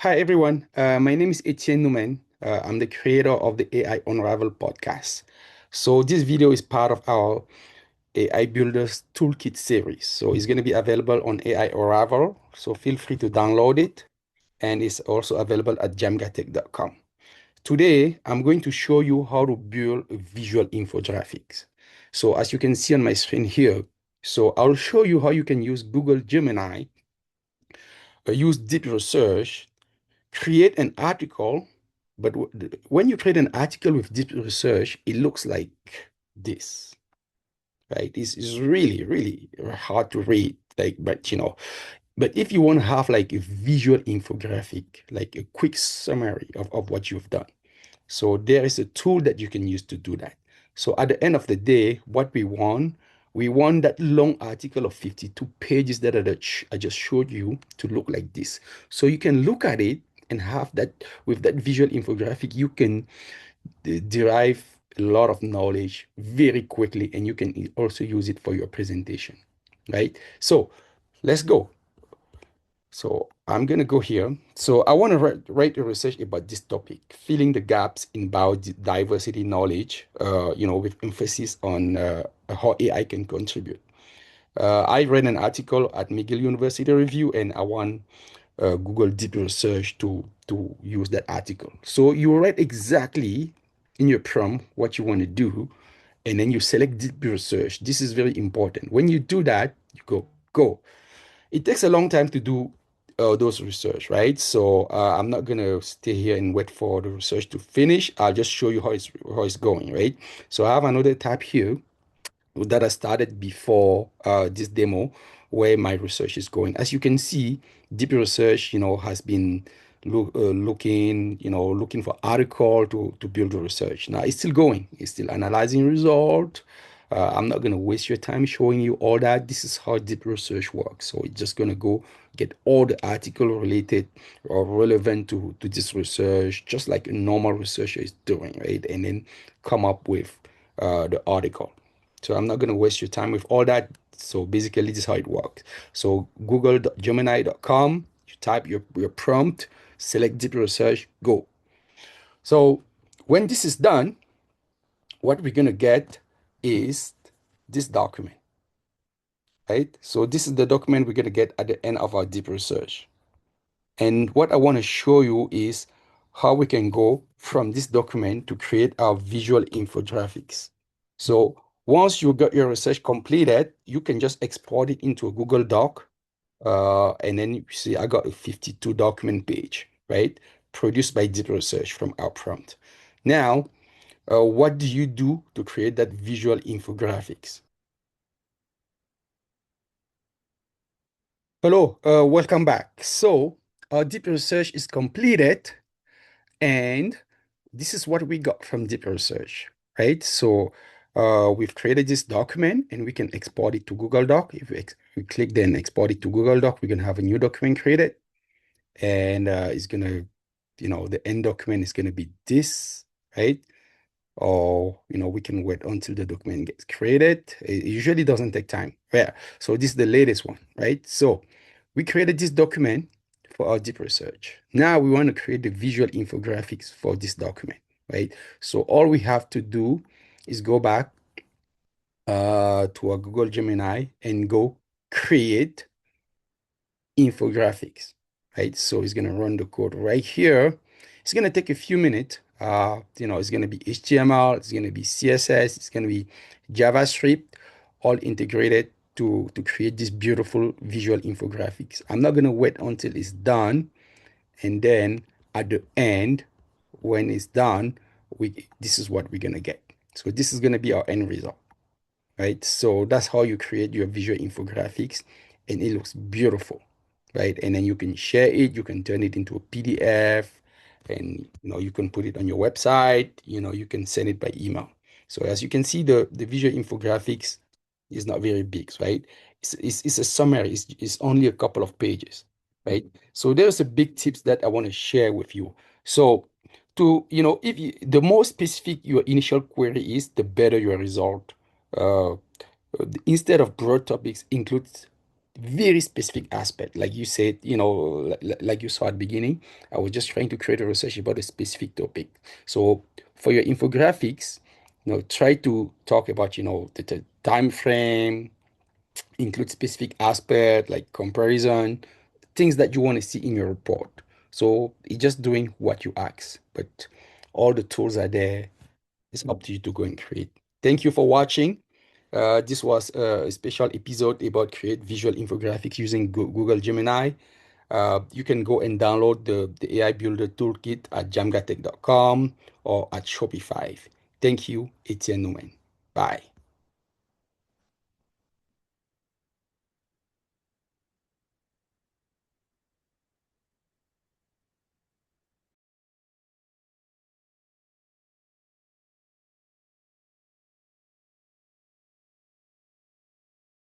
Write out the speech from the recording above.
Hi, everyone. My name is Etienne Noumen. I'm the creator of the AI Unraveled podcast. So this video is part of our AI Builders Toolkit series. So it's going to be available on AI Unravel. So feel free to download it. And it's also available at jamgatech.com. Today, I'm going to show you how to build visual infographics. So as you can see on my screen here, so I'll show you how you can use Google Gemini, use deep research, create an article, but when you create an article with deep research, it looks like this, right? It's really, really hard to read, but if you want to have like a visual infographic, like a quick summary of what you've done. So there is a tool that you can use to do that. So at the end of the day, what we want that long article of 52 pages that I just showed you to look like this. So you can look at it and have that with that visual infographic, you can derive a lot of knowledge very quickly, and you can also use it for your presentation, right? So let's go. So I'm going to go here. So I want to write a research about this topic, filling the gaps in biodiversity knowledge, with emphasis on how AI can contribute. I read an article at McGill University Review, and I want Google Deep Research to use that article. So you write exactly in your prompt what you want to do, and then you select Deep Research. This is very important. When you do that, you go. It takes a long time to do those research, right? So I'm not gonna stay here and wait for the research to finish. I'll just show you how it's going, right? So I have another tab here that I started before this demo where my research is going. As you can see, deep research, has been looking for article to build the research. Now it's still going. It's still analyzing result. I'm not going to waste your time showing you all that. This is how deep research works. So it's just going to go get all the article related or relevant to this research, just like a normal researcher is doing, right? And then come up with the article. So I'm not going to waste your time with all that. So basically, this is how it works. So google.gemini.com, you type your prompt, select deep research, go. So when this is done, what we're going to get is this document, right? So this is the document we're going to get at the end of our deep research. And what I want to show you is how we can go from this document to create our visual infographics. So once you got your research completed, you can just export it into a Google Doc. And then you see I got a 52 document page, right? Produced by Deep Research from our prompt. Now, what do you do to create that visual infographics? Hello, welcome back. So our Deep Research is completed. And this is what we got from deep research, right? So we've created this document and we can export it to Google Doc. If we click then export it to Google Doc, we're going to have a new document created. And it's going to, the end document is going to be this, right? Or, we can wait until the document gets created. It usually doesn't take time. Yeah. So this is the latest one, right? So we created this document for our deep research. Now we want to create the visual infographics for this document, right? So all we have to do is go back to our Google Gemini and go create infographics, right? So it's going to run the code right here. It's going to take a few minutes. It's going to be HTML, it's going to be CSS, it's going to be JavaScript, all integrated to create this beautiful visual infographics. I'm not going to wait until it's done. And then at the end, when it's done, this is what we're going to get. So this is going to be our end result, right? So that's how you create your visual infographics, and it looks beautiful, right? And then you can share it, you can turn it into a PDF, and you can put it on your website, you can send it by email. So as you can see, the visual infographics is not very big, right? It's a summary, it's only a couple of pages, right? So there's a big tips that I want to share with you. So if the more specific your initial query is, the better your result. Instead of broad topics, include very specific aspect. Like you said, like you saw at the beginning, I was just trying to create a research about a specific topic. So for your infographics, try to talk about, the time frame, include specific aspect like comparison, things that you want to see in your report. So it's just doing what you ask, but all the tools are there. It's up to you to go and create. Thank you for watching. This was a special episode about create visual infographics using Google Gemini. You can go and download the AI Builder Toolkit at jamgatech.com or at Shopify. Thank you, Etienne Noumen. Bye.